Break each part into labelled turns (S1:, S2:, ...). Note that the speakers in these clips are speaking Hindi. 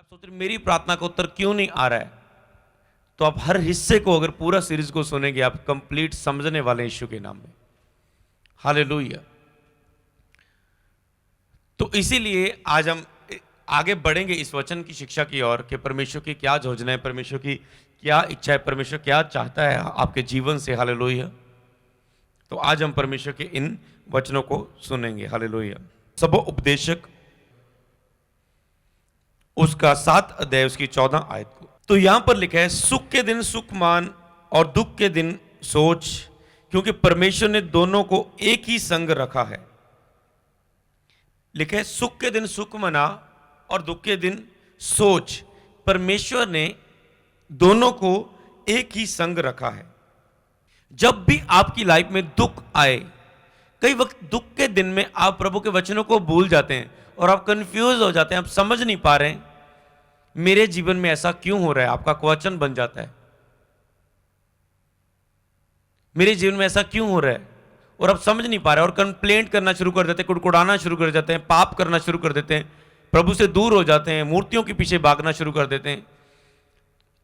S1: आप सोच रहे मेरी प्रार्थना का उत्तर क्यों नहीं आ रहा है, तो आप हर हिस्से को अगर पूरा सीरीज को सुनेंगे आप कंप्लीट समझने वाले यीशु के नाम में। हालेलुया। तो इसीलिए आज हम आगे बढ़ेंगे इस वचन की शिक्षा की ओर कि परमेश्वर की क्या योजना है, परमेश्वर की क्या इच्छा है, परमेश्वर क्या चाहता है आपके जीवन से। हालेलुया। तो आज हम परमेश्वर के इन वचनों को सुनेंगे। हालेलुया। सब उपदेशक उसका 7 अध्याय उसकी 14 आयत को, तो यहां पर लिखा है, सुख के दिन सुख मान और दुख के दिन सोच, क्योंकि परमेश्वर ने दोनों को एक ही संग रखा है। लिखा है सुख के दिन सुख मना और दुख के दिन सोच, परमेश्वर ने दोनों को एक ही संग रखा है। जब भी आपकी लाइफ में दुख आए, कई वक्त दुख के दिन में आप प्रभु के वचनों को भूल जाते हैं और आप कंफ्यूज हो जाते हैं, आप समझ नहीं पा रहे हैं मेरे जीवन में ऐसा क्यों हो रहा है। आपका क्वेश्चन बन जाता है, मेरे जीवन में ऐसा क्यों हो रहा है, और आप समझ नहीं पा रहे और कंप्लेंट करना शुरू कर देते हैं, कुड़कुड़ाना शुरू कर जाते हैं, पाप करना शुरू कर देते हैं, प्रभु से दूर हो जाते हैं, मूर्तियों के पीछे भागना शुरू कर देते हैं।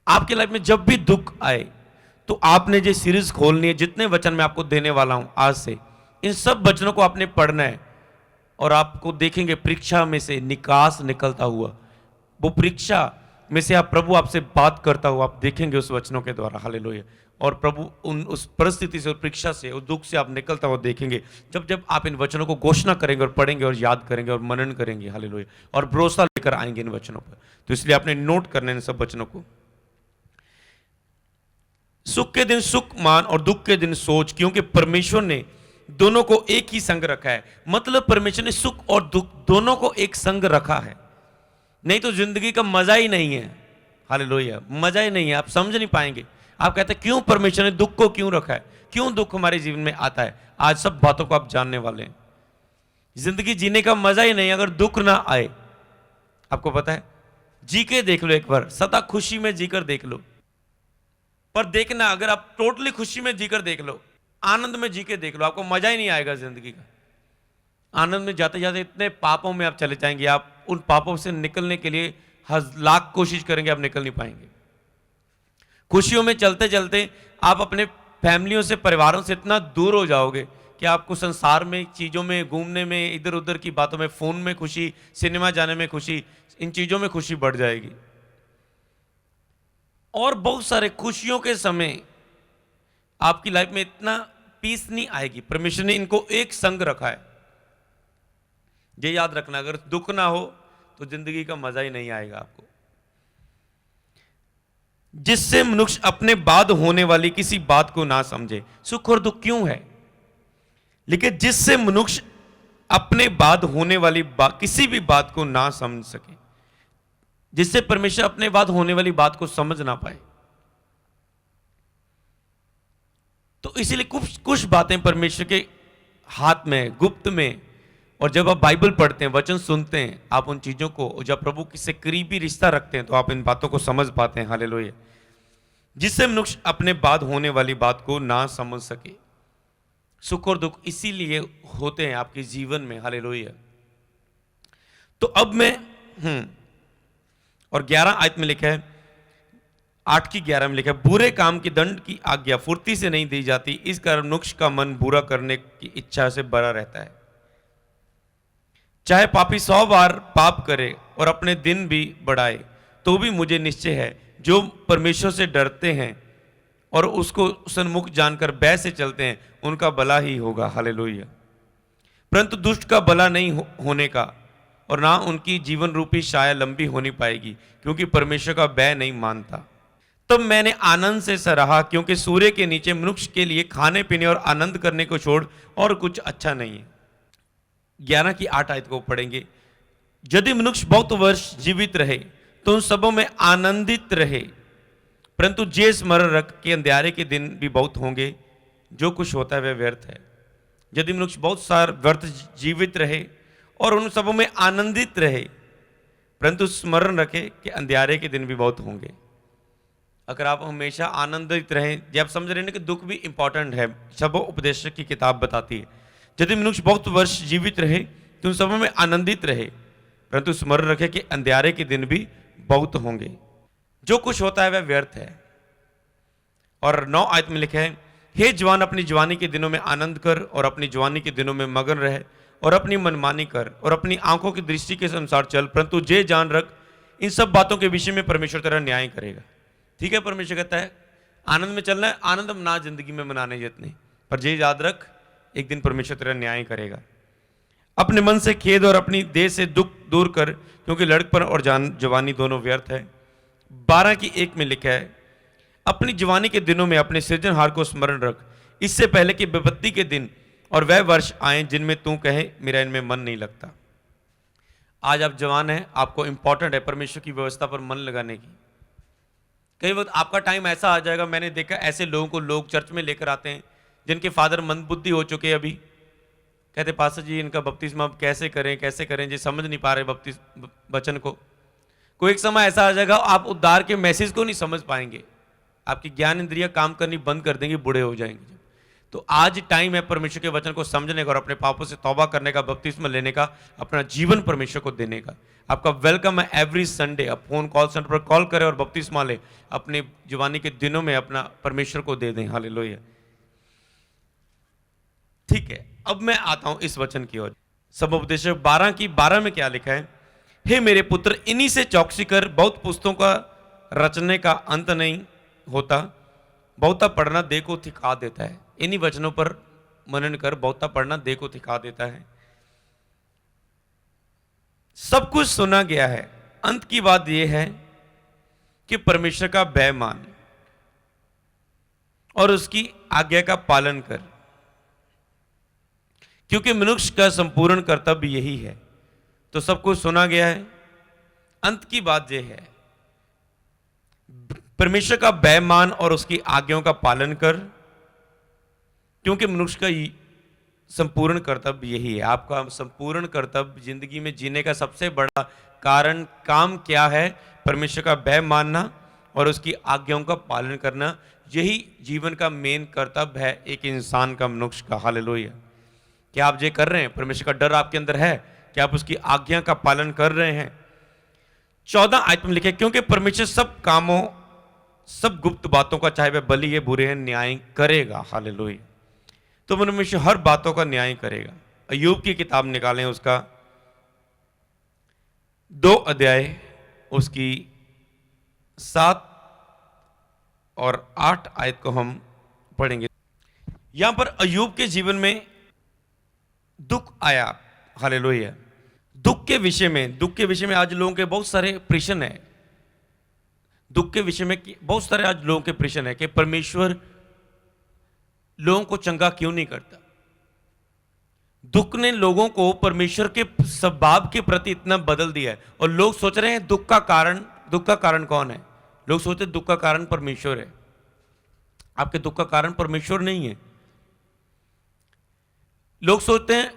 S1: आपकी लाइफ में जब भी दुख आए तो आपने जो सीरीज खोलनी है, जितने वचन मैं आपको देने वाला हूं आज से, इन सब वचनों को आपने पढ़ना है और आपको देखेंगे परीक्षा में से निकास निकलता हुआ। वो परीक्षा में से आप प्रभु आपसे बात करता हुआ आप देखेंगे उस वचनों के द्वारा। हालेलुया। और प्रभु उस परिस्थिति से, उस परीक्षा से, उस दुख से आप निकलता हुआ देखेंगे जब जब आप इन वचनों को घोषणा करेंगे और पढ़ेंगे और याद करेंगे और मनन करेंगे। हालेलुया। और भरोसा लेकर आएंगे इन वचनों पर। तो इसलिए आपने नोट करना इन सब वचनों को। सुख के दिन सुख मान और दुख के दिन सोच, क्योंकि परमेश्वर ने दोनों को एक ही संग रखा है। मतलब परमेश्वर ने सुख और दुख दोनों को एक संग रखा है, नहीं तो जिंदगी का मजा ही नहीं है। हालेलुया। मजा ही नहीं है, आप समझ नहीं पाएंगे। आप कहते हैं क्यों परमेश्वर ने दुख को क्यों रखा है, क्यों दुख हमारे जीवन में आता है। आज सब बातों को आप जानने वाले हैं। जिंदगी जीने का मजा ही नहीं अगर दुख ना आए। आपको पता है, जी के देख लो एक बार, सदा खुशी में जीकर देख लो। पर देखना, अगर आप टोटली खुशी में जीकर देख लो, आनंद में जी के देख लो, आपको मजा ही नहीं आएगा जिंदगी का। आनंद में जाते जाते इतने पापों में आप चले जाएंगे, आप उन पापों से निकलने के लिए लाख कोशिश करेंगे, आप निकल नहीं पाएंगे। खुशियों में चलते चलते आप अपने फैमिलियों से, परिवारों से इतना दूर हो जाओगे कि आपको संसार में, चीज़ों में, घूमने में, इधर उधर की बातों में, फोन में खुशी, सिनेमा जाने में खुशी, इन चीज़ों में खुशी बढ़ जाएगी। और बहुत सारे खुशियों के समय आपकी लाइफ में इतना पीस नहीं आएगी। परमेश्वर ने इनको एक संग रखा है। ये याद रखना, अगर दुख ना हो तो जिंदगी का मजा ही नहीं आएगा आपको। जिससे मनुष्य अपने बाद होने वाली किसी बात को ना समझे। सुख और दुख क्यों है, लेकिन जिससे मनुष्य अपने बाद होने वाली किसी भी बात को ना समझ सके, जिससे परमेश्वर अपने बाद होने वाली बात को समझ ना पाए। तो इसीलिए कुछ बातें परमेश्वर के हाथ में, गुप्त में, और जब आप बाइबल पढ़ते हैं, वचन सुनते हैं, आप उन चीजों को, जब प्रभु से करीबी रिश्ता रखते हैं, तो आप इन बातों को समझ पाते हैं। हालेलुया। जिससे मनुष्य अपने बाद होने वाली बात को ना समझ सके। सुख और दुख इसीलिए होते हैं आपके जीवन में। हालेलुया। तो अब मैं और 11 आयत में लिखा है, 8 की 11 में लिखा है, बुरे काम की दंड की आज्ञा फुर्ती से नहीं दी जाती, इस कारण मनुष्य का मन बुरा करने की इच्छा से भरा रहता है। चाहे पापी 100 बार पाप करे और अपने दिन भी बढ़ाए, तो भी मुझे निश्चय है जो परमेश्वर से डरते हैं और उसको सन्मुख जानकर भय से चलते हैं, उनका भला ही होगा। हालेलुया। परंतु दुष्ट का भला नहीं होने का, और ना उनकी जीवन रूपी छाया लंबी होनी पाएगी, क्योंकि परमेश्वर का भय नहीं मानता। तब मैंने आनंद से सराहा, क्योंकि सूर्य के नीचे मनुष्य के लिए खाने पीने और आनंद करने को छोड़ और कुछ अच्छा नहीं है। 11 की 8 आयत को पढ़ेंगे। यदि मनुष्य बहुत वर्ष जीवित रहे तो उन सबों में आनंदित रहे, परंतु जे स्मरण रख के अंधियारे के दिन भी बहुत होंगे, जो कुछ होता है वह व्यर्थ है। यदि मनुष्य बहुत सार व्यर्थ जीवित रहे और उन सबों में आनंदित रहे, परंतु स्मरण रखे कि अंधियारे के दिन भी बहुत होंगे। अगर आप हमेशा आनंदित रहें, जब आप समझ रहे हैं कि दुख भी इंपॉर्टेंट है, सब उपदेशक की किताब बताती है। यदि मनुष्य बहुत वर्ष जीवित रहे तो उन सबों में आनंदित रहे, परंतु स्मरण रखे कि अंधियारे के दिन भी बहुत होंगे। जो कुछ होता है वह व्यर्थ है। और 9 आयत में लिखा है, हे जवान अपनी जवानी के दिनों में आनंद कर और अपनी जवानी के दिनों में मगन रहे और अपनी मनमानी कर और अपनी आंखों की दृष्टि के अनुसार चल, परंतु जे जान रख इन सब बातों के विषय में परमेश्वर तेरा न्याय करेगा। ठीक है, परमेश्वर कहता है आनंद में चलना है, आनंद हम ना जिंदगी में मनाने जितने, पर जे याद रख एक दिन परमेश्वर तेरा न्याय करेगा। अपने मन से खेद और अपनी देह से दुख दूर कर, क्योंकि लड़कपन और जवानी दोनों व्यर्थ है। 12:1 में लिखा है, अपनी जवानी के दिनों में अपने सृजनहार को स्मरण रख, इससे पहले कि विपत्ति के दिन और वह वर्ष आए जिनमें तू कहे मेरा इनमें मन नहीं लगता। आज आप जवान हैं, आपको इंपॉर्टेंट है परमेश्वर की व्यवस्था पर मन लगाने की। कई वक्त आपका टाइम ऐसा आ जाएगा, मैंने देखा ऐसे लोगों को लोग चर्च में लेकर आते हैं जिनके फादर मंदबुद्धि हो चुके हैं, अभी कहते पास्टर जी इनका बपतिस्मा अब कैसे करें जी, समझ नहीं पा रहे वचन को। कोई एक समय ऐसा आ जाएगा आप उद्धार के मैसेज को नहीं समझ पाएंगे, आपकी ज्ञान इंद्रियां काम करनी बंद कर देंगे, बूढ़े हो जाएंगे। तो आज टाइम है परमेश्वर के वचन को समझने का और अपने पापों से तौबा करने का, बपतिस्मा लेने का, अपना जीवन परमेश्वर को देने का। आपका वेलकम है एवरी संडे। आप फोन कॉल सेंटर पर कॉल करें और बपतिस्मा ले, अपने जवानी के दिनों में अपना परमेश्वर को दे दें। हालेलुया। ठीक है, अब मैं आता हूं इस वचन की ओर। समुपदेशक 12:12 में क्या लिखा है, हे मेरे पुत्र इन्हीं से चौकसी कर, बहुत पुस्तकों का रचने का अंत नहीं होता, बहुता पढ़ना देह को थिका देता है। इन्हीं वचनों पर मनन कर, बहुता पढ़ना देह को थिका देता है। सब कुछ सुना गया है, अंत की बात यह है कि परमेश्वर का भय मान और उसकी आज्ञा का पालन कर, क्योंकि मनुष्य का संपूर्ण कर्तव्य यही है। तो सब कुछ सुना गया है, अंत की बात यह है परमेश्वर का भय मान और उसकी आज्ञाओं का पालन कर, क्योंकि मनुष्य का संपूर्ण कर्तव्य यही है। आपका संपूर्ण कर्तव्य जिंदगी में जीने का सबसे बड़ा कारण काम क्या है? परमेश्वर का भय मानना और उसकी आज्ञाओं का पालन करना। यही जीवन का मेन कर्तव्य है एक इंसान का, मनुष्य का। हालेलुया। क्या आप ये कर रहे हैं? परमेश्वर का डर आपके अंदर है? क्या आप उसकी आज्ञा का पालन कर रहे हैं? 14 आयत में लिखे, क्योंकि परमेश्वर सब कामों, सब गुप्त बातों का, चाहे वह भली है बुरे हैं, न्याय करेगा। हालेलुया। तो परमेश्वर हर बातों का न्याय करेगा। अय्यूब की किताब निकालें, उसका 2 अध्याय, उसकी 7 और 8 आयत को हम पढ़ेंगे। यहां पर अय्यूब के जीवन में दुख आया। हालेलुया। दुख के विषय में आज लोगों के बहुत सारे प्रश्न है। दुख के विषय में बहुत सारे आज लोगों के प्रश्न है कि परमेश्वर लोगों को चंगा क्यों नहीं करता। दुख ने लोगों को परमेश्वर के स्वभाव के प्रति इतना बदल दिया है, और लोग सोच रहे हैं दुख का कारण कौन है? लोग सोचते हैं दुख का कारण परमेश्वर है। आपके दुख का कारण परमेश्वर नहीं है। लोग सोचते हैं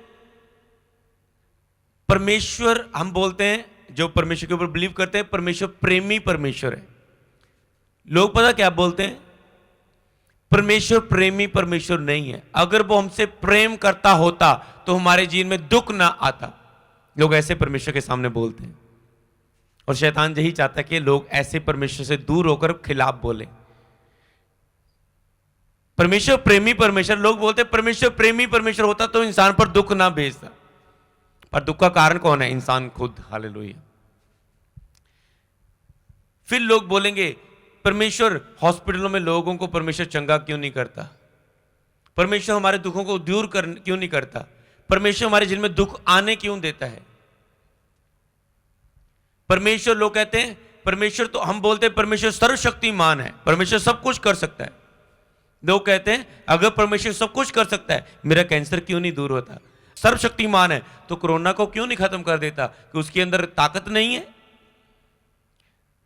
S1: परमेश्वर, हम बोलते हैं जो परमेश्वर के ऊपर बिलीव करते हैं, परमेश्वर प्रेमी परमेश्वर है। लोग पता क्या बोलते हैं? परमेश्वर प्रेमी परमेश्वर नहीं है। अगर वो हमसे प्रेम करता होता तो हमारे जीवन में दुख ना आता। लोग ऐसे परमेश्वर के सामने बोलते हैं, और शैतान यही चाहता है कि लोग ऐसे परमेश्वर से दूर होकर खिलाफ बोले। परमेश्वर प्रेमी परमेश्वर, लोग बोलते हैं परमेश्वर प्रेमी परमेश्वर होता तो इंसान पर दुख ना भेजता। पर दुख का कारण कौन है? इंसान खुद। हालेलुया। फिर लोग बोलेंगे परमेश्वर हॉस्पिटलों में लोगों को परमेश्वर चंगा क्यों नहीं करता? परमेश्वर हमारे दुखों को दूर क्यों नहीं करता? परमेश्वर हमारे जीवन में दुख आने क्यों देता है? परमेश्वर, लोग कहते हैं परमेश्वर, तो हम बोलते हैं परमेश्वर सर्वशक्तिमान है, परमेश्वर सब कुछ कर सकता है। लोग कहते हैं अगर परमेश्वर सब कुछ कर सकता है, मेरा कैंसर क्यों नहीं दूर होता? सर्वशक्तिमान है तो कोरोना को क्यों नहीं खत्म कर देता? कि उसके अंदर ताकत नहीं है?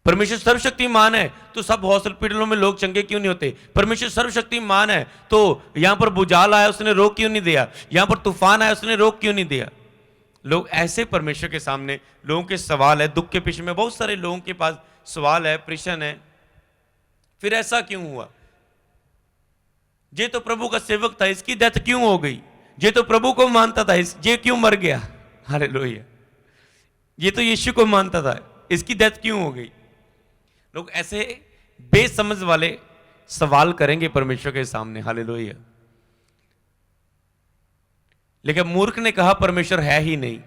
S1: परमेश्वर सर्वशक्तिमान है तो सब हॉस्पिटलों में लोग चंगे क्यों नहीं होते? परमेश्वर सर्वशक्तिमान है तो यहां पर भूचाल आया उसने रोक क्यों नहीं दिया? यहां पर तूफान आया उसने रोक क्यों नहीं दिया? लोग ऐसे परमेश्वर के सामने, लोगों के सवाल है, दुख के पीछे में बहुत सारे लोगों के पास सवाल है, प्रश्न है। फिर ऐसा क्यों हुआ? ये तो प्रभु का सेवक था, इसकी डेथ क्यों हो गई? ये तो प्रभु को मानता था, ये क्यों मर गया? हालेलुया। ये तो यीशु को मानता था, इसकी डेथ क्यों हो गई? लोग ऐसे बेसमझ वाले सवाल करेंगे परमेश्वर के सामने, हालेलुया। लेकिन मूर्ख ने कहा परमेश्वर है ही नहीं।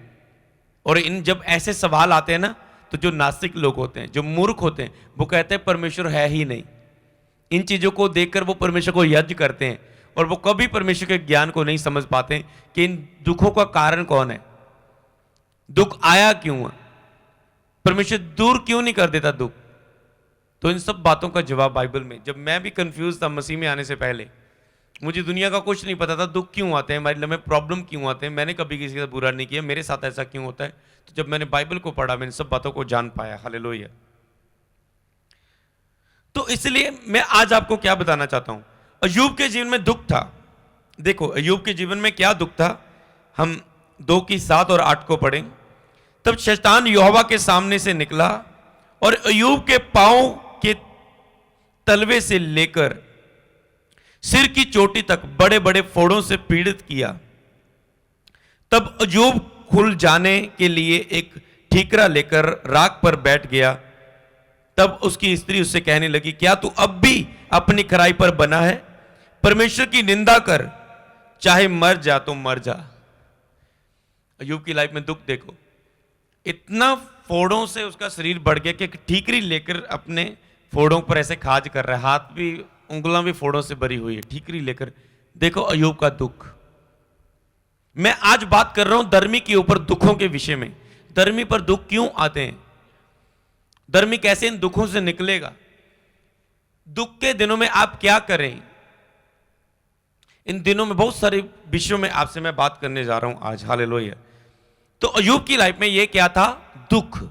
S1: और इन जब ऐसे सवाल आते हैं ना, तो जो नास्तिक लोग होते हैं, जो मूर्ख होते हैं, वो कहते हैं परमेश्वर है ही नहीं। इन चीजों को देखकर वो परमेश्वर को यज्ञ करते हैं और वो कभी परमेश्वर के ज्ञान को नहीं समझ पाते कि इन दुखों का कारण कौन है, दुख आया क्यों है, परमेश्वर दूर क्यों नहीं कर देता दुख। तो इन सब बातों का जवाब बाइबल में, जब मैं भी कंफ्यूज था मसीह में आने से पहले, मुझे दुनिया का कुछ नहीं पता था, दुख क्यों आते हैं हमारे लिए, प्रॉब्लम क्यों आते हैं, मैंने कभी किसी का बुरा नहीं किया, मेरे साथ ऐसा क्यों होता है। तो जब मैंने बाइबल को पढ़ा, मैंने सब बातों को जान पाया, हालेलुया। तो इसलिए मैं आज आपको क्या बताना चाहता हूं, अय्यूब के जीवन में दुख था। देखो अय्यूब के जीवन में क्या दुख था, हम 2 की 7 और 8 को पढ़ें। तब शैतान यहोवा के सामने से निकला और अय्यूब के पांव के तलवे से लेकर सिर की चोटी तक बड़े बड़े फोड़ों से पीड़ित किया। तब अय्यूब खुल जाने के लिए एक ठीकरा लेकर राख पर बैठ गया। तब उसकी स्त्री उससे कहने लगी, क्या तू अब भी अपनी खराई पर बना है? परमेश्वर की निंदा कर, चाहे मर जा तो मर जा। अय्यूब की लाइफ में दुख देखो, इतना फोड़ों से उसका शरीर बढ़ गया कि ठीकरी लेकर अपने फोड़ों पर ऐसे खाज कर रहा है, हाथ भी उंगलियां भी फोड़ों से भरी हुई है, ठीकरी लेकर। देखो अय्यूब का दुख। मैं आज बात कर रहा हूं धर्मी के ऊपर दुखों के विषय में। धर्मी पर दुख क्यों आते हैं, धर्मी कैसे इन दुखों से निकलेगा, दुख के दिनों में आप क्या करें। इन दिनों में बहुत सारे विषयों में आपसे मैं बात करने जा रहा हूं आज, हालेलुया। तो अय्यूब की लाइफ में ये क्या था, दुख।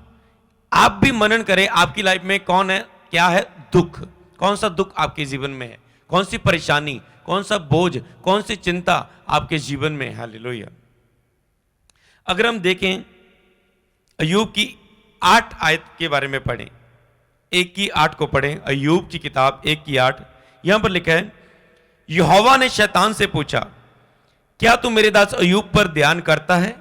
S1: आप भी मनन करें, आपकी लाइफ में कौन है, क्या है दुख, कौन सा दुख आपके जीवन में है, कौन सी परेशानी, कौन सा बोझ, कौन सी चिंता आपके जीवन में है, हालेलुया। अगर हम देखें अय्यूब की 8 आयत के बारे में पढ़ें, 1 की 8 को पढ़ें, अय्यूब की किताब 1 की 8। यहां पर लिखा है, यहोवा ने शैतान से पूछा, क्या तू मेरे दास अय्यूब पर ध्यान करता है?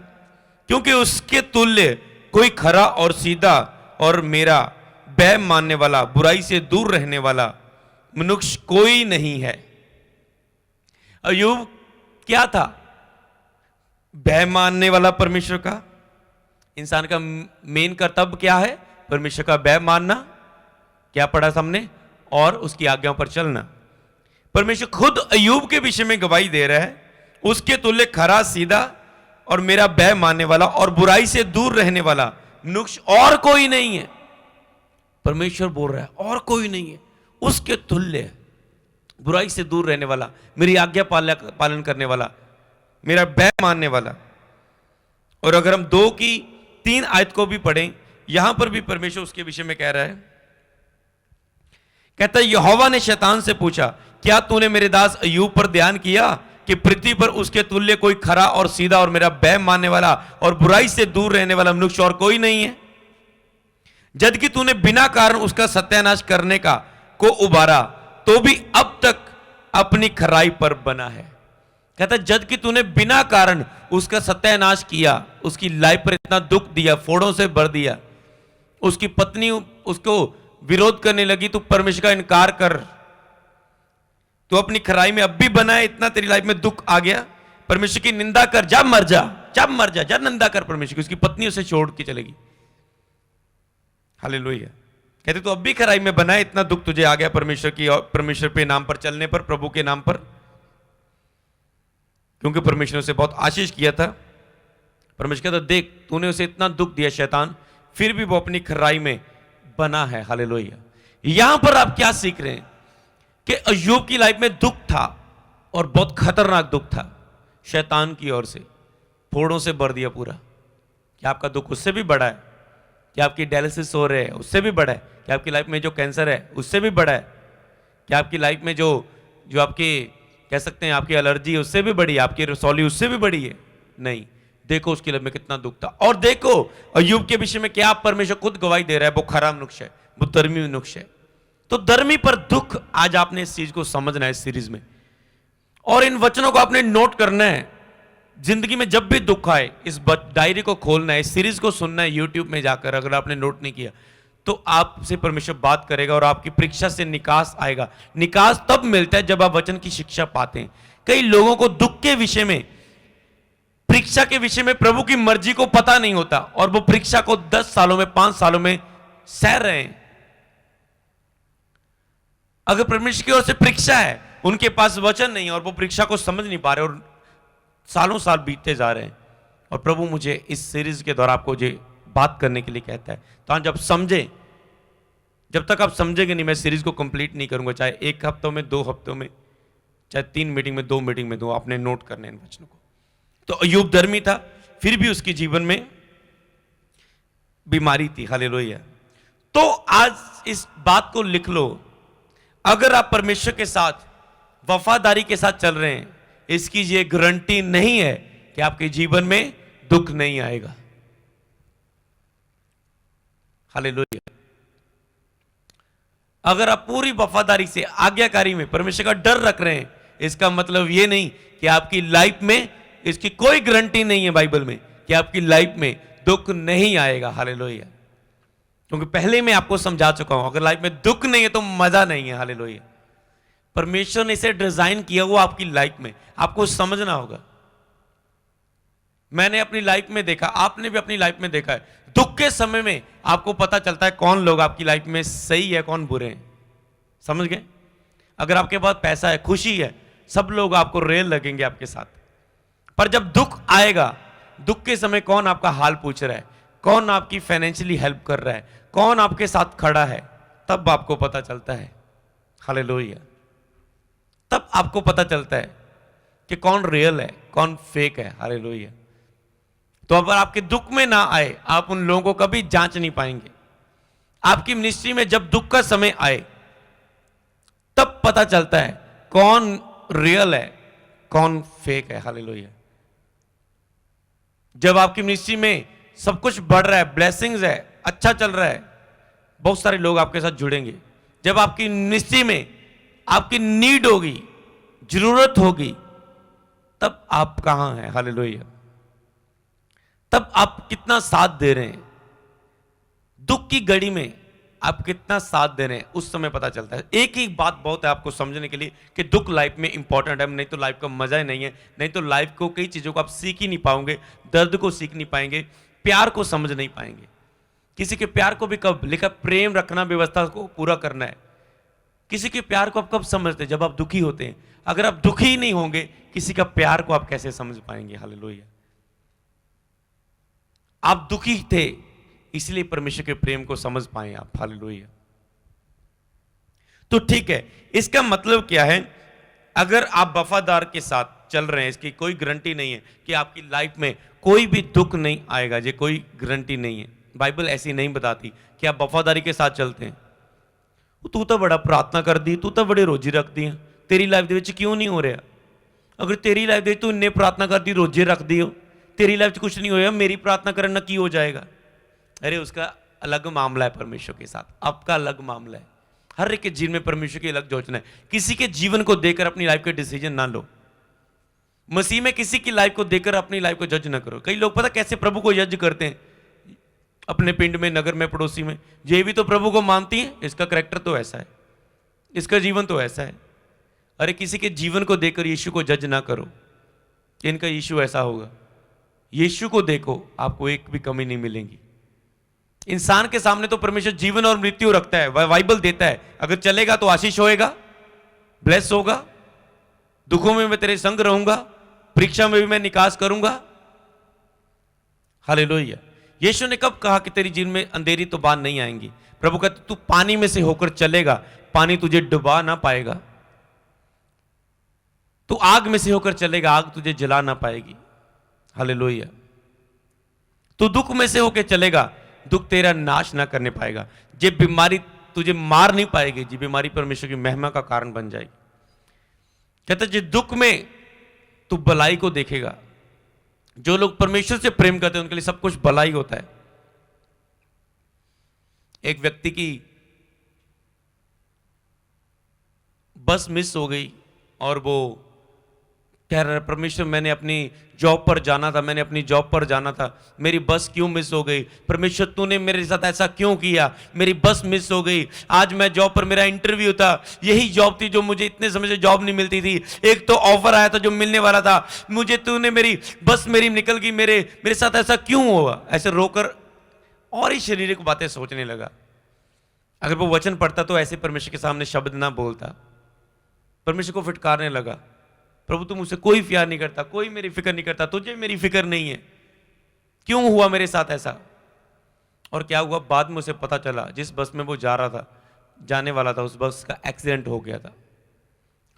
S1: क्योंकि उसके तुल्य कोई खरा और सीधा और मेरा भय मानने वाला, बुराई से दूर रहने वाला मनुष्य कोई नहीं है। अय्यूब क्या था, भय मानने वाला परमेश्वर का। इंसान का मेन कर्तव्य क्या है, परमेश्वर का भय मानना, क्या पढ़ा हमने, और उसकी आज्ञाओं पर चलना। परमेश्वर खुद अय्यूब के विषय में गवाही दे रहा है, उसके तुल्य खरा सीधा और मेरा भय मानने वाला और बुराई से दूर रहने वाला मनुष्य और कोई नहीं है। परमेश्वर बोल रहा है और कोई नहीं है, उसके तुल्य बुराई से दूर रहने वाला, मेरी आज्ञा पालन करने वाला, मेरा भय मानने वाला। और अगर हम 2 की 3 आयत को भी पढ़ें, यहां पर भी परमेश्वर उसके विषय में कह रहा है, कहता है, यहोवा ने शैतान से पूछा, क्या तूने मेरे दास अय्यूब पर ध्यान किया कि पृथ्वी पर उसके तुल्य कोई खरा और सीधा और मेरा भय मानने वाला और बुराई से दूर रहने वाला मनुष्य और कोई नहीं है? जबकि तूने बिना कारण उसका सत्यानाश करने का को उबारा, तो भी अब तक अपनी खराई पर बना है। कहता जबकि तूने बिना कारण उसका सत्यानाश किया, उसकी लाइफ पर इतना दुख दिया, फोड़ों से भर दिया, उसकी पत्नी उसको विरोध करने लगी, तू परमेश्वर का इनकार कर, तू अपनी खराई में अब भी बना है, इतना तेरी लाइफ में दुख आ गया, परमेश्वर की निंदा कर, जा मर जा, जा मर जा, जा निंदा कर परमेश्वर की। उसकी पत्नी उसे छोड़ के चलेगी, हालेलुया। कहते तू अब भी खराई में बना है, इतना दुख तुझे आ गया परमेश्वर की और परमेश्वर के नाम पर चलने पर, प्रभु के नाम पर, क्योंकि परमेश्वर ने उसे बहुत आशीष किया था। परमेश्वर कहता देख तूने उसे इतना दुख दिया शैतान, फिर भी वो अपनी खराई में बना है, हालेलुया। यहां पर आप क्या सीख रहे हैं कि अय्यूब की लाइफ में दुख था और बहुत खतरनाक दुख था, शैतान की ओर से फोड़ों से भर दिया पूरा। क्या आपका दुख उससे भी बड़ा है? क्या आपकी डायलिसिस हो रहे हैं उससे भी बड़ा है? क्या आपकी लाइफ में जो कैंसर है उससे भी बड़ा है? क्या आपकी लाइफ में जो आपके कह सकते हैं आपकी एलर्जी है उससे भी बड़ी है? आपकी रसौली उससे भी बड़ी है? नहीं। देखो उसकी लाइफ में कितना दुख था। और देखो अय्यूब के विषय में क्या परमेश्वर खुद गवाही दे रहा है, वो खरा मनुष्य है, वो धर्मी मनुष्य है। तो धर्मी पर दुख, आज आपने इस चीज को समझना है इस सीरीज में, और इन वचनों को आपने नोट करना है। जिंदगी में जब भी दुख आए, इस डायरी को खोलना है, इस सीरीज को सुनना है यूट्यूब में जाकर, अगर आपने नोट नहीं किया तो आपसे परमेश्वर बात करेगा और आपकी परीक्षा से निकास आएगा। निकास तब मिलता है जब आप वचन की शिक्षा पाते हैं। कई लोगों को दुख के विषय में, परीक्षा के विषय में प्रभु की मर्जी को पता नहीं होता और वो परीक्षा को 10 सालों में, 5 सालों में सह रहे हैं। अगर परमेश्वर की ओर से परीक्षा है, उनके पास वचन नहीं और वो परीक्षा को समझ नहीं पा रहे और सालों साल बीतते जा रहे हैं, और प्रभु मुझे इस सीरीज के द्वारा आपको जो बात करने के लिए कहता है, तो जब समझे, जब तक आप समझेंगे नहीं मैं सीरीज को कंप्लीट नहीं करूंगा, चाहे 1 हफ्तों में, 2 हफ्तों में, चाहे 3 मीटिंग में, 2 मीटिंग में, 2, आपने नोट करने इन वचनों को। तो अय्यूब धर्मी था, फिर भी उसके जीवन में बीमारी थी। हालेलुया। तो आज इस बात को लिख लो, अगर आप परमेश्वर के साथ वफादारी के साथ चल रहे हैं, इसकी ये गारंटी नहीं है कि आपके जीवन में दुख नहीं आएगा। हालेलुया। अगर आप पूरी वफादारी से, आज्ञाकारी में परमेश्वर का डर रख रहे हैं, इसका मतलब यह नहीं कि आपकी लाइफ में, इसकी कोई गारंटी नहीं है बाइबल में कि आपकी लाइफ में दुख नहीं आएगा। हालेलुया। क्योंकि पहले मैं आपको समझा चुका हूं, अगर लाइफ में दुख नहीं है तो मजा नहीं है। हालेलुया। परमेश्वर ने इसे डिजाइन किया वो आपकी लाइफ में, आपको समझना होगा। मैंने अपनी लाइफ में देखा, आपने भी अपनी लाइफ में देखा है, दुख के समय में आपको पता चलता है कौन लोग आपकी लाइफ में सही है, कौन बुरे हैं। समझ गए? अगर आपके पास पैसा है, खुशी है, सब लोग आपको रेल लगेंगे आपके साथ, पर जब दुख आएगा, दुख के समय कौन आपका हाल पूछ रहा है, कौन आपकी फाइनेंशियली हेल्प कर रहा है, कौन आपके साथ खड़ा है, तब आपको पता चलता है। हालेलुया। तब आपको पता चलता है कि कौन रियल है, कौन फेक है। हालेलुया। तो अगर आपके दुख में ना आए, आप उन लोगों को कभी जांच नहीं पाएंगे। आपकी मिनिस्ट्री में जब दुख का समय आए, तब पता चलता है कौन रियल है, कौन फेक है। हालेलुया। जब आपकी मिनिस्ट्री में सब कुछ बढ़ रहा है, ब्लेसिंग्स है, अच्छा चल रहा है, बहुत सारे लोग आपके साथ जुड़ेंगे। जब आपकी मिनिस्ट्री में आपकी नीड होगी, जरूरत होगी, तब आप कहां हैं। हालेलुया। तब आप कितना साथ दे रहे हैं, दुख की घड़ी में आप कितना साथ दे रहे हैं, उस समय पता चलता है। एक ही बात बहुत है आपको समझने के लिए कि दुख लाइफ में इंपॉर्टेंट है, नहीं तो लाइफ का मजा ही नहीं है, नहीं तो लाइफ को, कई चीजों को आप सीख ही नहीं पाओगे, दर्द को सीख नहीं पाएंगे, प्यार को समझ नहीं पाएंगे। किसी के प्यार को भी कब लिखा, प्रेम रखना, व्यवस्था को पूरा करना है। किसी के प्यार को आप कब समझते हैं? जब आप दुखी होते हैं। अगर आप दुखी ही नहीं होंगे, किसी का प्यार को आप कैसे समझ पाएंगे? हालेलुया। आप दुखी थे, इसलिए परमेश्वर के प्रेम को समझ पाए आप। हालेलुया। तो ठीक है, इसका मतलब क्या है? अगर आप वफादार के साथ चल रहे हैं, इसकी कोई गारंटी नहीं है कि आपकी लाइफ में कोई भी दुख नहीं आएगा। ये कोई गारंटी नहीं है, बाइबल ऐसी नहीं बताती कि आप वफादारी के साथ चलते हैं। तू तो बड़ा प्रार्थना कर दी, तू तो बड़े रोजी रख दी, तेरी लाइफ ਦੇ क्यों नहीं हो रहा? अगर तेरी लाइफ तू इन्ने प्रार्थना कर दी, रोजे रख दी हो, तेरी लाइफ कुछ नहीं होया, मेरी प्रार्थना करना की हो जाएगा? अरे उसका अलग मामला है परमेश्वर के साथ, आपका अलग मामला है। हर एक के जीवन में परमेश्वर की अलग योजना है। किसी के जीवन को देखकर अपनी लाइफ के डिसीजन ना लो। मसीह में किसी की लाइफ को देखकर अपनी लाइफ को जज ना करो। कई लोग पता कैसे प्रभु को जज करते हैं, अपने पिंड में, नगर में, पड़ोसी में, ये भी तो प्रभु को मानती है, इसका करैक्टर तो ऐसा है, इसका जीवन तो ऐसा है। अरे किसी के जीवन को देखकर यीशु को जज ना करो कि इनका यीशु ऐसा होगा। यीशु को देखो, आपको एक भी कमी नहीं मिलेगी। इंसान के सामने तो परमेश्वर जीवन और मृत्यु रखता है, बाइबल देता है। अगर चलेगा तो आशीष होएगा, ब्लेस होगा, दुखों में मैं तेरे संग रहूंगा, परीक्षा में भी मैं निकास करूंगा। हालेलुया। यीशु ने कब कहा कि तेरी जीवन में अंधेरी तो बात नहीं आएंगी? प्रभु कहते तू पानी में से होकर चलेगा, पानी तुझे डुबा ना पाएगा। तू आग में से होकर चलेगा, आग तुझे जला ना पाएगी। हालेलुया। तू दुख में से होकर चलेगा, दुख तेरा नाश ना करने पाएगा। ये बीमारी तुझे मार नहीं पाएगी, जी बीमारी परमेश्वर की महिमा का कारण बन जाएगी। कहते जी दुख में तू भलाई को देखेगा। जो लोग परमेश्वर से प्रेम करते हैं उनके लिए सब कुछ भलाई होता है। एक व्यक्ति की बस मिस हो गई और वो कह रहा है परमेश्वर मैंने अपनी जॉब पर जाना था, मैंने अपनी जॉब पर जाना था, मेरी बस क्यों मिस हो गई? परमेश्वर तूने मेरे साथ ऐसा क्यों किया? मेरी बस मिस हो गई। आज मैं जॉब पर, मेरा इंटरव्यू था, यही जॉब थी जो मुझे इतने समय से जॉब नहीं मिलती थी, एक तो ऑफर आया था जो मिलने वाला था, मुझे तूने मेरी बस मेरी निकल गई, मेरे साथ ऐसा क्यों हुआ? ऐसे रोकर और ही शारीरिक बातें सोचने लगा। अगर वो वचन पढ़ता तो ऐसे परमेश्वर के सामने शब्द ना बोलता। परमेश्वर को फिटकारने लगा, प्रभु तू मुझसे कोई प्यार नहीं करता, कोई मेरी फिक्र नहीं करता, तुझे मेरी फिक्र नहीं है, क्यों हुआ मेरे साथ ऐसा? और क्या हुआ बाद में उसे पता चला, जिस बस में वो जा रहा था, जाने वाला था, उस बस का एक्सीडेंट हो गया था।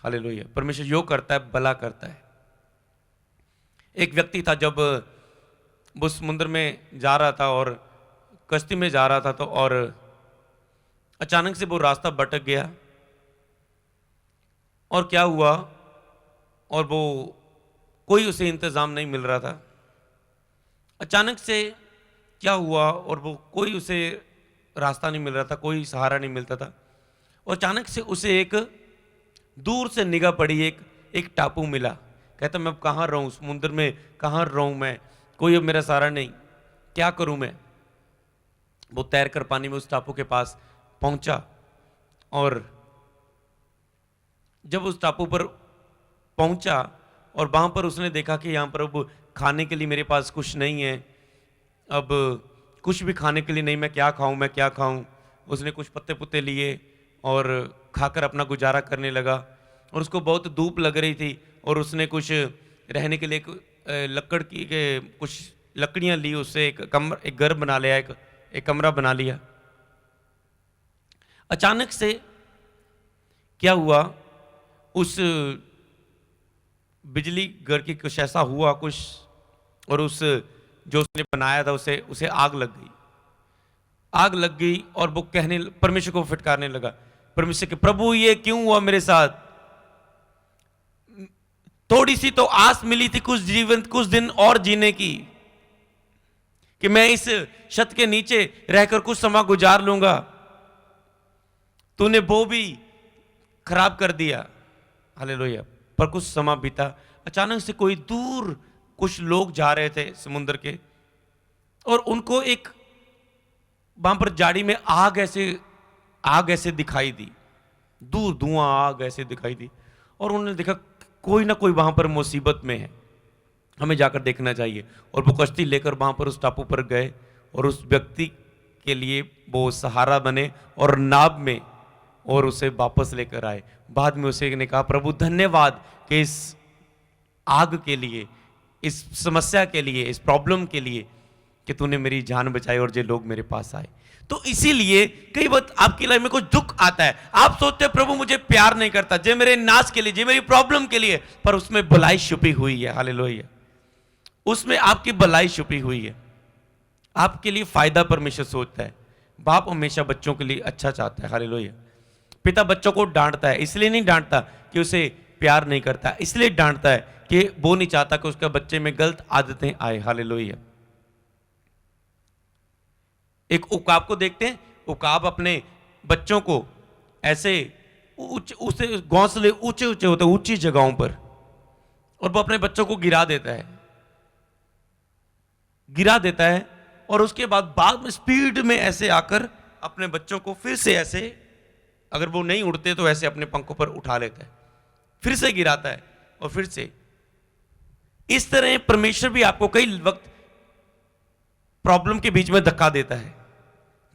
S1: हालेलुया। परमेश्वर यो करता है, भला करता है। एक व्यक्ति था, जब वो समुद्र में जा रहा था और कश्ती में जा रहा था, तो और अचानक से वो रास्ता भटक गया। और क्या हुआ, और वो कोई उसे इंतज़ाम नहीं मिल रहा था। अचानक से क्या हुआ, और वो कोई उसे रास्ता नहीं मिल रहा था, कोई सहारा नहीं मिलता था। और अचानक से उसे एक दूर से निगाह पड़ी, एक टापू मिला। कहता मैं अब कहाँ रहूँ, समुद्र में कहाँ रहूँ मैं, कोई अब मेरा सहारा नहीं, क्या करूँ मैं? वो तैर कर पानी में उस टापू के पास पहुंचा, और जब उस टापू पर पहुंचा और वहां पर उसने देखा कि यहाँ पर अब खाने के लिए मेरे पास कुछ नहीं है, अब कुछ भी खाने के लिए नहीं, मैं क्या खाऊं, मैं क्या खाऊं? उसने कुछ पत्ते पुत्ते लिए और खाकर अपना गुजारा करने लगा। और उसको बहुत धूप लग रही थी, और उसने कुछ रहने के लिए लकड़ की कुछ लकड़ियां ली, उससे एक घर बना लिया, एक कमरा बना लिया। अचानक से क्या हुआ, उस बिजली घर की कुछ ऐसा हुआ कुछ, और उस जो उसने बनाया था उसे आग लग गई। आग लग गई और वो परमेश्वर को फिटकारने लगा, परमेश्वर के प्रभु ये क्यों हुआ मेरे साथ? थोड़ी सी तो आस मिली थी कुछ दिन और जीने की, कि मैं इस छत के नीचे रहकर कुछ समय गुजार लूंगा, तूने वो भी खराब कर दिया। हालेलुया। पर कुछ समय बीता, अचानक से कोई दूर कुछ लोग जा रहे थे समुद्र के, और उनको एक वहां पर जाड़ी में आग ऐसे दिखाई दी, दूर धुआं आग ऐसे दिखाई दी। और उन्होंने देखा कोई ना कोई वहां पर मुसीबत में है, हमें जाकर देखना चाहिए। और वो कश्ती लेकर वहां पर उस टापू पर गए, और उस व्यक्ति के लिए वो सहारा बने और नाव में, और उसे वापस लेकर आए। बाद में उसे ने कहा प्रभु धन्यवाद कि इस आग के लिए, इस समस्या के लिए, इस प्रॉब्लम के लिए कि तूने मेरी जान बचाई और ये लोग मेरे पास आए। तो इसीलिए कई बार आपकी लाइफ में कुछ दुख आता है, आप सोचते हैं प्रभु मुझे प्यार नहीं करता, जे मेरे नाश के लिए, जे मेरी प्रॉब्लम के लिए, पर उसमें भलाई छुपी हुई है। हालेलुया। उसमें आपकी भलाई छुपी हुई है, आपके लिए फायदा परमेश्वर सोचता है। बाप हमेशा बच्चों के लिए अच्छा चाहता है। हालेलुया। पिता बच्चों को डांटता है, इसलिए नहीं डांटता कि उसे प्यार नहीं करता, इसलिए डांटता है कि वो नहीं चाहता कि उसके बच्चे में गलत आदतें आए। हालेलुया। एक उकाब को देखते हैं, उकाब अपने बच्चों को ऐसे उसे घोंसले ऊंचे ऊंचे होते, ऊंची जगहों पर, और वो अपने बच्चों को गिरा देता है, और उसके बाद में स्पीड में ऐसे आकर अपने बच्चों को फिर से ऐसे, अगर वो नहीं उड़ते तो ऐसे अपने पंखों पर उठा लेता है, फिर से गिराता है, और फिर से। इस तरह परमेश्वर भी आपको कई वक्त प्रॉब्लम के बीच में धक्का देता है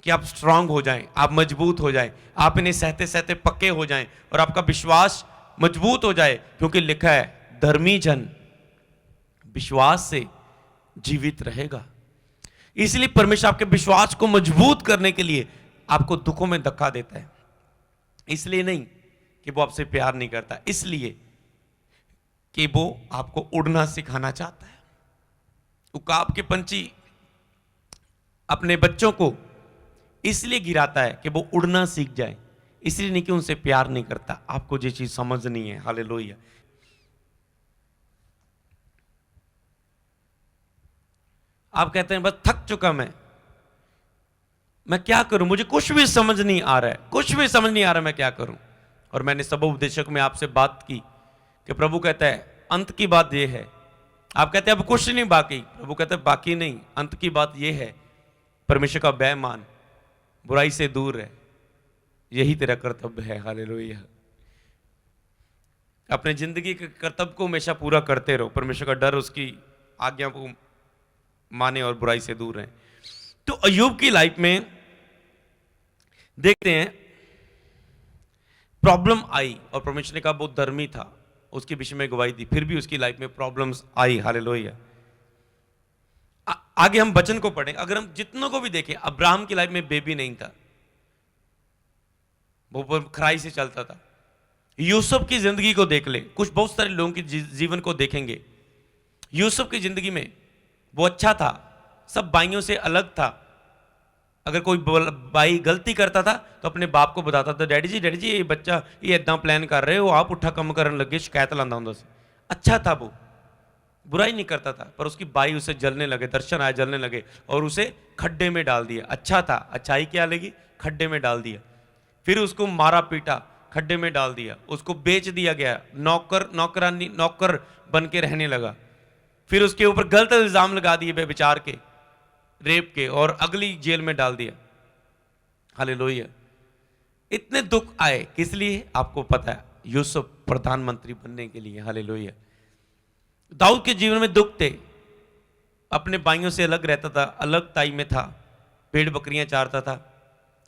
S1: कि आप स्ट्रांग हो जाएं, आप मजबूत हो जाएं, आप इन्हें सहते सहते पक्के हो जाएं, और आपका विश्वास मजबूत हो जाए, क्योंकि लिखा है धर्मी जन विश्वास से जीवित रहेगा। इसलिए परमेश्वर आपके विश्वास को मजबूत करने के लिए आपको दुखों में धक्का देता है। इसलिए नहीं कि वो आपसे प्यार नहीं करता, इसलिए कि वो आपको उड़ना सिखाना चाहता है। उकाब के पंछी अपने बच्चों को इसलिए गिराता है कि वो उड़ना सीख जाए, इसलिए नहीं कि उनसे प्यार नहीं करता। आपको ये चीज समझनी है। हालेलुया। आप कहते हैं बस थक चुका मैं क्या करूं, मुझे कुछ भी समझ नहीं आ रहा है, कुछ भी समझ नहीं आ रहा मैं क्या करूं। और मैंने सब उपदेशक में आपसे बात की कि प्रभु कहता है अंत की बात यह है, आप कहते हैं अब कुछ नहीं बाकी, प्रभु कहते हैं बाकी नहीं, अंत की बात यह है, परमेश्वर का भय मान, बुराई से दूर रह, यही तेरा कर्तव्य है। हालेलुया। अपने जिंदगी के कर्तव्य को हमेशा पूरा करते रहो, परमेश्वर का डर, उसकी आज्ञा को माने और बुराई से दूर रहें। तो अय्यूब की लाइफ में देखते हैं प्रॉब्लम आई और परमेश्वर ने कहा बहुत धर्मी था, उसके विषय में गवाही दी, फिर भी उसकी लाइफ में प्रॉब्लम्स आई। हालेलुया। आगे हम वचन को पढ़ें, अगर हम जितनों को भी देखें, अब्राहम की लाइफ में बेबी नहीं था, वो खराई से चलता था। यूसुफ की जिंदगी को देख ले, कुछ बहुत सारे लोगों की जीवन को देखेंगे, यूसुफ की जिंदगी में वो अच्छा था, सब भाइयों से अलग था। अगर कोई भाई गलती करता था तो अपने बाप को बताता था, डैडी जी ये बच्चा ये इतना प्लान कर रहे हो, आप उठा कम करने लगे, शिकायत लांदा होंदा सी। अच्छा था, वो बुराई नहीं करता था, पर उसकी बाई उसे जलने लगे, दर्शन आए जलने लगे और उसे खड्डे में डाल दिया। अच्छा था, अच्छाई क्या लगी, खड्डे में डाल दिया। फिर उसको मारा पीटा, खड्डे में डाल दिया, उसको बेच दिया गया, नौकर बन के रहने लगा। फिर उसके ऊपर गलत इल्जाम लगा दिए बेविचार के, रेप के, और अगली जेल में डाल दिया। हालेलुया। इतने दुख आए, किस लिए आपको पता है, यूसुफ प्रधानमंत्री बनने के लिए। हालेलुया। दाऊद के जीवन में दुख थे, अपने भाइयों से अलग रहता था, अलग ताई में था, भेड़ बकरियां चारता था,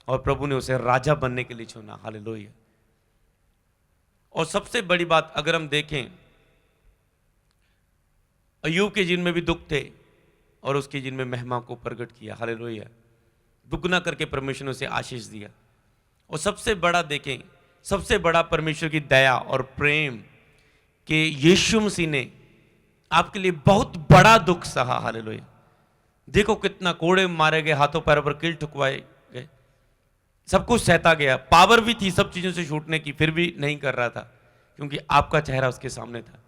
S1: और प्रभु ने उसे राजा बनने के लिए चुना। हालेलुया। और सबसे बड़ी बात अगर हम देखें, अय्यूब के जीवन में भी दुख थे और उसके जीवन में महिमा को प्रकट किया। हालेलुया। दुगना करके परमेश्वर ने उसे आशीष दिया। और सबसे बड़ा देखें, सबसे बड़ा परमेश्वर की दया और प्रेम कि यीशु मसीह ने आपके लिए बहुत बड़ा दुख सहा। हालेलुया। देखो कितना, कोड़े मारे गए, हाथों पैरों पर कील ठुकवाए गए, सब कुछ सहता गया, पावर भी थी सब चीजों से छूटने की, फिर भी नहीं कर रहा था क्योंकि आपका चेहरा उसके सामने था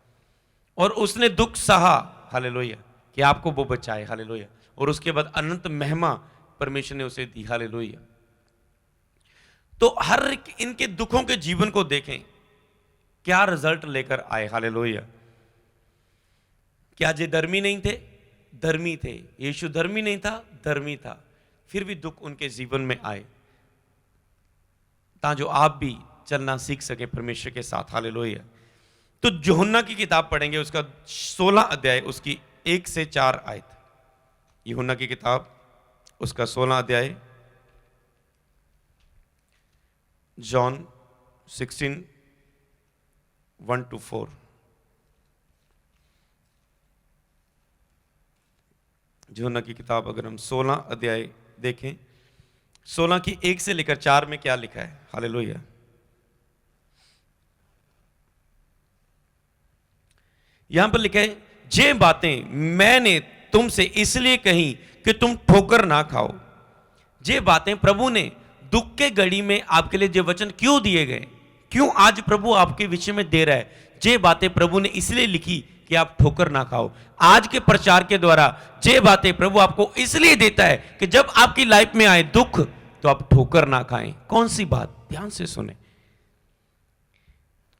S1: और उसने दुख सहा। हालेलुया। कि आपको वो बचाए। हालेलुया। और उसके बाद अनंत महिमा परमेश्वर ने उसे दी। हालेलुया। तो हर इनके दुखों के जीवन को देखें, क्या रिजल्ट लेकर आए। हालेलुया। क्या जे धर्मी नहीं थे, धर्मी थे। यीशु धर्मी नहीं था, धर्मी था, फिर भी दुख उनके जीवन में आए, ताकि जो आप भी चलना सीख सके परमेश्वर के साथ। हालेलुया। तो यूहन्ना की किताब पढ़ेंगे, उसका 16 अध्याय, उसकी 1 से 4 आयत। यूहन्ना की किताब उसका 16 अध्याय, जॉन 16 1 to 4। यूहन्ना की किताब अगर हम 16 अध्याय देखें, 16 की 1 से लेकर 4 में क्या लिखा है। हालेलुया। यहां पर लिखा है, जे बातें मैंने तुमसे इसलिए कही कि तुम ठोकर ना खाओ। जे बातें प्रभु ने दुख के घड़ी में आपके लिए जे वचन क्यों दिए गए, क्यों आज प्रभु आपके विषय में दे रहा है, जे बातें प्रभु ने इसलिए लिखी कि आप ठोकर ना खाओ। आज के प्रचार के द्वारा जे बातें प्रभु आपको इसलिए देता है कि जब आपकी लाइफ में आए दुख तो आप ठोकर ना खाएं। कौन सी बात, ध्यान से सुने।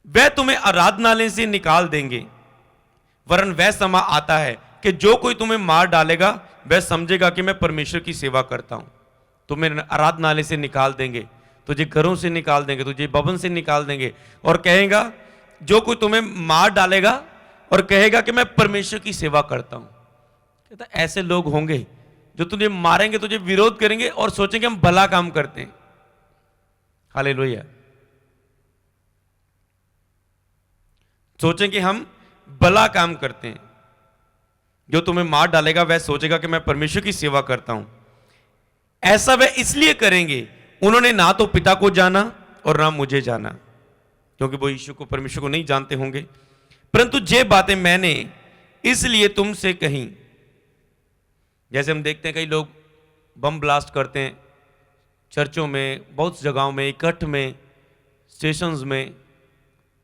S1: वह तुम्हें आराधनालय से निकाल देंगे, वरन वह समय आता है कि जो कोई तुम्हें मार डालेगा वह समझेगा कि मैं परमेश्वर की सेवा करता हूं। तुम्हें आराधनालय से निकाल देंगे, तुझे घरों से निकाल देंगे, तुझे भवन से निकाल देंगे, और कहेगा, जो कोई तुम्हें मार डालेगा और कहेगा कि मैं परमेश्वर की सेवा करता हूं। कहता ऐसे लोग होंगे जो तुझे मारेंगे, तुझे विरोध करेंगे और सोचेंगे हम भला काम करते हैं। हालेलुया। सोचेंगे हम भला काम करते हैं। जो तुम्हें मार डालेगा वह सोचेगा कि मैं परमेश्वर की सेवा करता हूं। ऐसा वह इसलिए करेंगे, उन्होंने ना तो पिता को जाना और ना मुझे जाना, क्योंकि वो यीशु को, परमेश्वर को नहीं जानते होंगे। परंतु जे बातें मैंने इसलिए तुमसे कही, जैसे हम देखते हैं कई लोग बम ब्लास्ट करते हैं चर्चों में, बहुत जगहों में, इकट्ठ में, स्टेशंस में,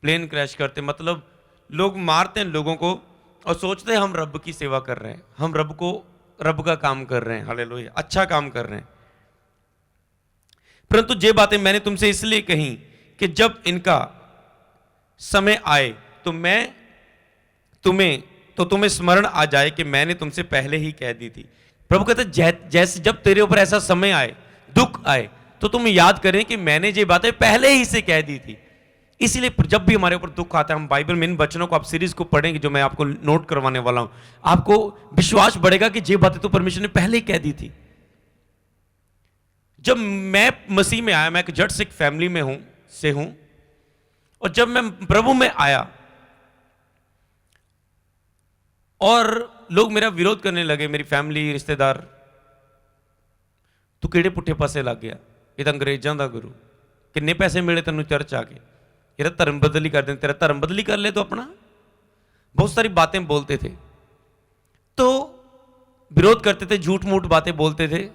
S1: प्लेन क्रैश करते, मतलब लोग मारते हैं लोगों को और सोचते हैं हम रब की सेवा कर रहे हैं, हम रब का काम कर रहे हैं। हालेलुया। अच्छा काम कर रहे हैं। परंतु जे बातें मैंने तुमसे इसलिए कही कि जब इनका समय आए तो मैं तुम्हें स्मरण आ जाए कि मैंने तुमसे पहले ही कह दी थी। प्रभु कहते जैसे जब तेरे ऊपर ऐसा समय आए, दुख आए, तो तुम याद करें कि मैंने ये बातें पहले ही से कह दी थी। इसीलिए जब भी हमारे ऊपर दुख आता है, हम बाइबल में इन वचनों को, आप सीरीज को पढ़ेंगे जो मैं आपको नोट करवाने वाला हूं, आपको विश्वास बढ़ेगा कि ये बातें तो परमेश्वर ने पहले ही कह दी थी। जब मैं मसीह में आया, मैं एक जट सिख फैमिली में हूं, और जब मैं प्रभु में आया और लोग मेरा विरोध करने लगे, मेरी फैमिली, रिश्तेदार, तू किहड़े पुट्ठे पासे लग गया, ये तो अंग्रेजों का गुरु, किन्ने पैसे मिले तेन चर्च आके, तेरा धर्म बदली कर दें, तेरा धर्म बदली कर ले तो अपना। बहुत सारी बातें बोलते थे, तो विरोध करते थे, झूठ मूठ बातें बोलते थे।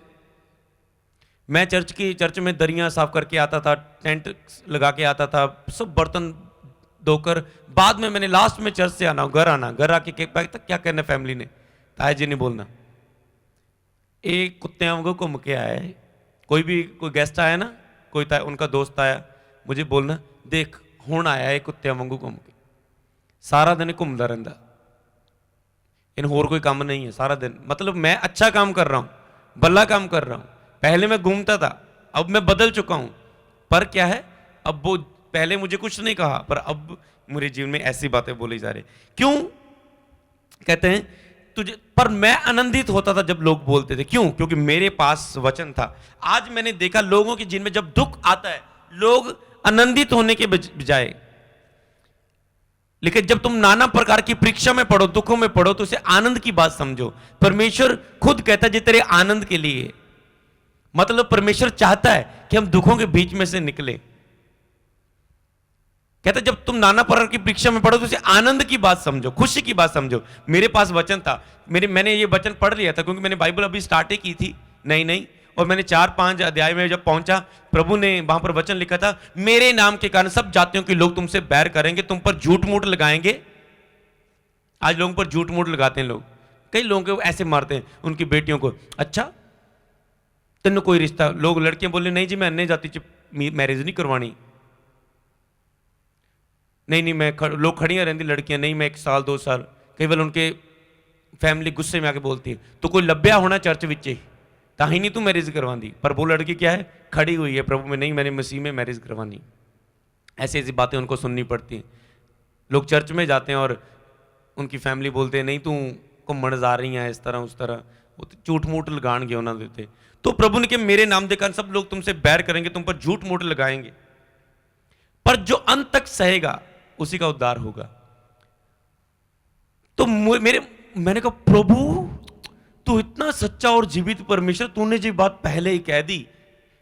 S1: मैं चर्च में दरियां साफ करके आता था, टेंट लगा के आता था, सब बर्तन धोकर। बाद में मैंने लास्ट में चर्च से घर आके तक क्या करना फैमिली ने, ताया जी ने बोलना, एक कुत्ते वांगू घूम के आया है। कोई गेस्ट आया ना, उनका दोस्त आया, मुझे बोलना, देख हुण आया है कुत्ते वांगू घूम के, सारा दिन घूमता रहता, इन होर कोई काम नहीं है सारा दिन। मतलब मैं अच्छा काम कर रहा हूं, भला काम कर रहा हूं। पहले मैं घूमता था, अब मैं बदल चुका हूं। पर क्या है, अब वो पहले मुझे कुछ नहीं कहा, पर अब मेरे जीवन में ऐसी बातें बोली जा रही। क्यों कहते हैं तुझे, पर मैं आनंदित होता था जब लोग बोलते थे। क्यों? क्योंकि मेरे पास वचन था। आज मैंने देखा लोगों के जिनमें जब दुख आता है, लोग आनंदित होने के बजाय, लेकिन जब तुम नाना प्रकार की परीक्षा में पढ़ो, दुखों में पढ़ो, तो उसे आनंद की बात समझो। परमेश्वर खुद कहता है, ये तेरे आनंद के लिए। मतलब परमेश्वर चाहता है कि हम दुखों के बीच में से निकले। कहता जब तुम नाना प्रकार की परीक्षा में पढ़ो तो उसे आनंद की बात समझो, खुशी की बात समझो। मेरे पास वचन था, मैंने ये वचन पढ़ लिया था, क्योंकि मैंने बाइबल अभी स्टार्ट ही की थी नहीं, और मैंने 4-5 अध्याय में जब पहुंचा, प्रभु ने वहां पर वचन लिखा था, मेरे नाम के कारण सब जातियों के लोग तुमसे बैर करेंगे, तुम पर झूठ मूठ लगाएंगे। आज लोगों पर झूठ मूठ लगाते हैं लोग, कई लोगों को ऐसे मारते हैं उनकी बेटियों को। अच्छा तेन कोई रिश्ता, लोग लड़कियां बोले नहीं जी मैं अन्य जाति च मैरिज नहीं करवानी, नहीं मैं लोग खड़ियां रहती लड़कियां, नहीं मैं 1 साल 2 साल। कई बार उनके फैमिली गुस्से में आके बोलती है, तो कोई लभ्या होना चर्च विच ताही नहीं तू मैरिज करवाती। पर वो लड़की क्या है, खड़ी हुई है प्रभु में, नहीं मैंने मसीह में मैरिज करवानी। ऐसी ऐसी बातें उनको सुननी पड़ती हैं। लोग चर्च में जाते हैं और उनकी फैमिली बोलते हैं नहीं तू घूमन जा रही है, इस तरह उस तरह, वो तो झूठ मूठ लगाएंगे उन्होंने देते। तो प्रभु ने कहा मेरे नाम के कारण सब लोग तुमसे बैर करेंगे, तुम पर झूठ मूठ लगाएंगे, पर जो अंत तक सहेगा उसी का उद्धार होगा। तो मैंने कहा प्रभु तू इतना सच्चा और जीवित परमेश्वर, तूने जी बात पहले ही कह दी।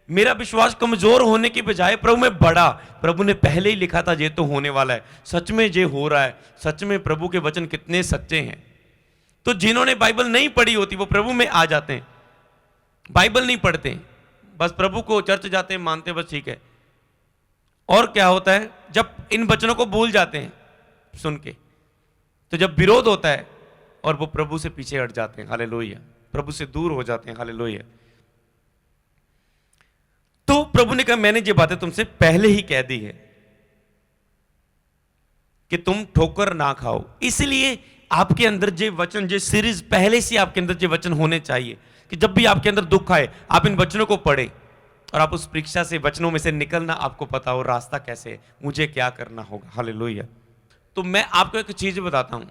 S1: मेरा विश्वास कमजोर होने की बजाय प्रभु में बढ़ा। प्रभु ने पहले ही लिखा था ये तो होने वाला है, सच में ये हो रहा है। सच में प्रभु के वचन कितने सच्चे हैं। तो जिन्होंने बाइबल नहीं पढ़ी होती वो प्रभु में आ जाते हैं, बाइबल नहीं पढ़ते, बस प्रभु को चर्च जाते हैं, मानते बस ठीक है। और क्या होता है जब इन वचनों को भूल जाते हैं सुन के, तो जब विरोध होता है और वो प्रभु से पीछे हट जाते हैं, हालेलुया, प्रभु से दूर हो जाते हैं, हालेलुया। तो प्रभु ने कहा मैंने ये बातें तुमसे पहले ही कह दी है कि तुम ठोकर ना खाओ। इसलिए आपके अंदर ये वचन, ये सीरीज पहले से आपके अंदर ये वचन होने चाहिए कि जब भी आपके अंदर दुख आए आप इन वचनों को पढ़े और आप उस परीक्षा से, वचनों में से निकलना आपको पता हो रास्ता कैसे है, मुझे क्या करना होगा, हालेलुया। तो मैं आपको एक चीज बताता हूं,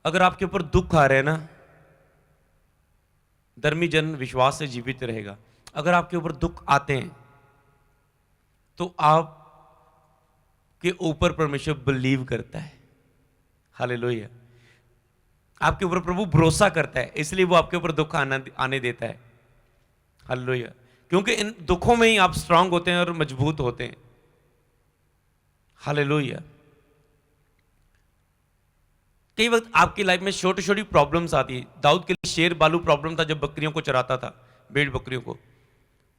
S1: अगर आपके ऊपर दुख आ रहे हैं ना, धर्मी जन विश्वास से जीवित रहेगा। अगर आपके ऊपर दुख आते हैं तो आप के ऊपर परमेश्वर बिलीव करता है, हालेलुया। आपके ऊपर प्रभु भरोसा करता है, इसलिए वो आपके ऊपर दुख आने देता है, हालेलुया। क्योंकि इन दुखों में ही आप स्ट्रांग होते हैं और मजबूत होते हैं, हालेलुया। कई वक्त आपकी लाइफ में छोटी छोटी प्रॉब्लम्स आती है। दाऊद के लिए शेर बालू प्रॉब्लम था जब बकरियों को चराता था, भेड़ बकरियों को,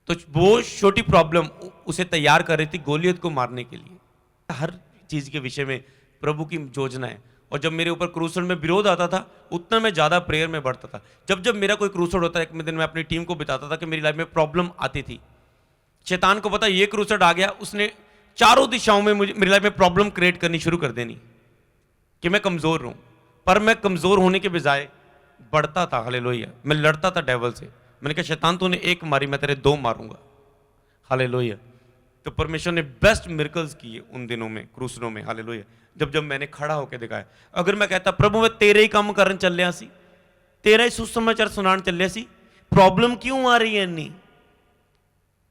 S1: तो वो छोटी प्रॉब्लम उसे तैयार कर रही थी गोलियत को मारने के लिए। हर चीज के विषय में प्रभु की योजना है। और जब मेरे ऊपर क्रूसड में विरोध आता था उतना मैं ज्यादा प्रेयर में बढ़ता था। जब जब मेरा कोई क्रूसड होता है, एक दिन मैं अपनी टीम को बताता था कि मेरी लाइफ में प्रॉब्लम आती थी। शैतान को पता ये क्रूसड आ गया, उसने चारों दिशाओं में मेरी लाइफ में प्रॉब्लम क्रिएट करनी शुरू कर देनी कि मैं कमजोर हूं। पर मैं कमजोर होने के बजाय बढ़ता था, हालेलुया। मैं लड़ता था डेवल से। मैंने कहा शैतान तूने एक मारी, मैं तेरे 2 मारूंगा, हालेलुया। तो परमेश्वर ने बेस्ट मिरेकल्स किए उन दिनों में, क्रूसरों में, हालेलुया। जब जब मैंने खड़ा होकर दिखाया। अगर मैं कहता प्रभु मैं तेरे ही काम करन चलिया सी, तेरा ही सुसमाचार सुनान चलिया सी, प्रॉब्लम क्यों आ रही है इन्नी?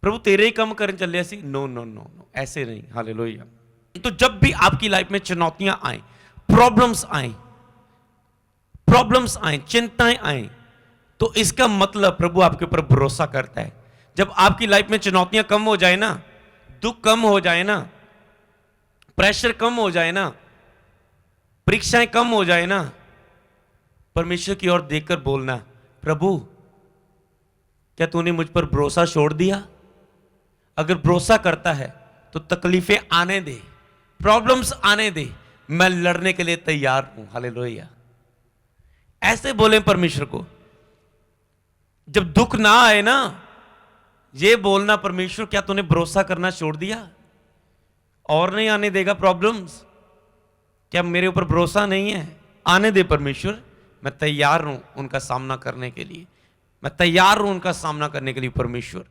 S1: प्रभु तेरे ही काम करन चलिया सी। नो नो नो नो, ऐसे नहीं, हालेलुया। तो जब भी आपकी लाइफ में चुनौतियां आए, प्रॉब्लम्स आए, चिंताएं आए, तो इसका मतलब प्रभु आपके ऊपर भरोसा करता है। जब आपकी लाइफ में चुनौतियां कम हो जाए ना, दुख कम हो जाए ना, प्रेशर कम हो जाए ना, परीक्षाएं कम हो जाए ना, परमेश्वर की ओर देखकर बोलना प्रभु क्या तूने मुझ पर भरोसा छोड़ दिया? अगर भरोसा करता है तो तकलीफें आने दे, प्रॉब्लम्स आने दे, मैं लड़ने के लिए तैयार हूं, हालेलुया। ऐसे बोले परमेश्वर को। जब दुख ना आए ना, ये बोलना परमेश्वर क्या तूने भरोसा करना छोड़ दिया? और नहीं आने देगा प्रॉब्लम्स? क्या मेरे ऊपर भरोसा नहीं है? आने दे परमेश्वर, मैं तैयार हूं उनका सामना करने के लिए, मैं तैयार हूं उनका सामना करने के लिए परमेश्वर।